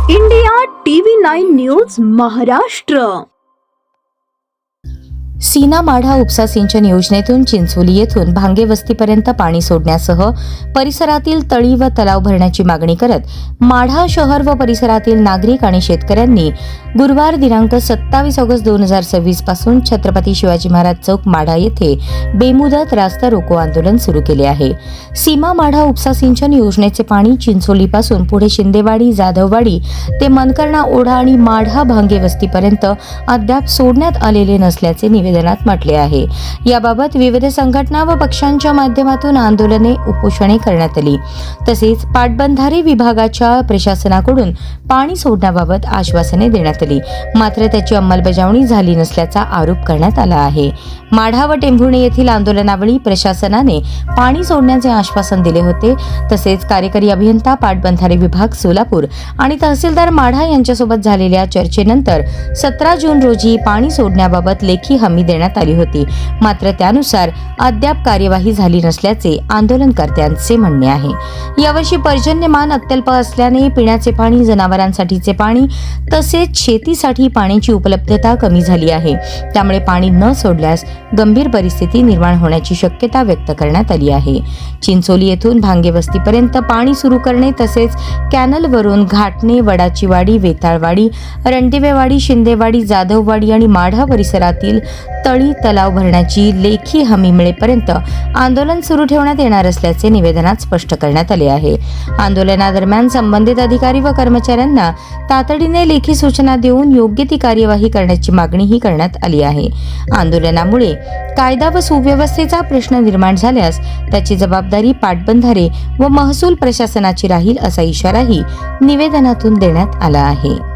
India TV 9 news Maharashtra. Sina Madha उपसा सिंचन योजनेतून चिंचोली येथून भांगे वस्तीपर्यंत पाणी सोडण्यासह परिसरातील तळी व तलाव भरण्याची मागणी करत माढा शहर व परिसरातील नागरिक आणि शेतकऱ्यांनी गुरुवार दिनांक 27 ऑगस्ट 2026 पासून छत्रपती शिवाजी महाराज चौक माढा येथे बेमुदत रास्ता रोको आंदोलन सुरू केले आहे. सीमा माढा उपसा सिंचन योजनेचे पाणी चिंचोलीपासून पुढे शिंदेवाडी, जाधववाडी ते मनकर्णा ओढा आणि माढा भांगे वस्तीपर्यंत अद्याप सोडण्यात आलेले नसल्याचे निवेदनात म्हटले आहे. याबाबत विविध संघटना व पक्षांच्या माध्यमातून आंदोलने, उपोषणे करण्यात आली. तसेच पाटबंधारे विभागाच्या प्रशासनाकडून पाणी सोडण्याबाबत आश्वासने देण्यात आली, मात्र त्याची अंमलबजावणी झाली नसल्याचा आरोप करण्यात आला आहे. माढा व टेंभुर्णी येथील आंदोलनावेळी प्रशासनाने पाणी सोडण्याचे आश्वासन दिले होते. तसेच कार्यकारी अभियंता पाटबंधारे विभाग सोलापूर आणि तहसीलदार माढा यांच्यासोबत झालेल्या चर्चेनंतर 17 जून रोजी पाणी सोडण्याबाबत लेखी हमी देण्यात आली होती, मात्र त्यानुसार अद्याप कार्यवाही झाली नसल्याचे आंदोलनकर्त्यांचे म्हणणे आहे. यावर्षी पर्जन्यमान अत्यल्प असल्याने पिण्याचे पाणी, जनावरांसाठीचे पाणी तसेच शेतीसाठी पाण्याची उपलब्धता कमी झाली आहे. त्यामुळे पाणी न सोडल्यास गंभीर परिस्थिती निर्माण होण्याची शक्यता व्यक्त करण्यात आली आहे. चिंचोली येथून भांगे वस्तीपर्यंत पाणी सुरू करणे तसेच कॅनलवरून घाटणे, वडाचीवाडी, वेताळवाडी, रणदिवेवाडी, शिंदेवाडी, जाधववाडी आणि माढा परिसरातील तळी तलाव भरण्याची लेखी हमी मिळेपर्यंत आंदोलन सुरू ठेवण्यात येणार असल्याचे निवेदनात स्पष्ट करण्यात आले आहे. आंदोलनादरम्यान संबंधित अधिकारी व कर्मचाऱ्यांना तातडीने लेखी सूचना देऊन योग्य ती कार्यवाही करण्याची मागणीही करण्यात आली आहे. आंदोलनामुळे कायदा व सुव्यवस्थेचा प्रश्न निर्माण झाल्यास त्याची जबाबदारी पाटबंधारे व महसूल प्रशासनाची राहील असा इशाराही निवेदनातून देण्यात आला आहे.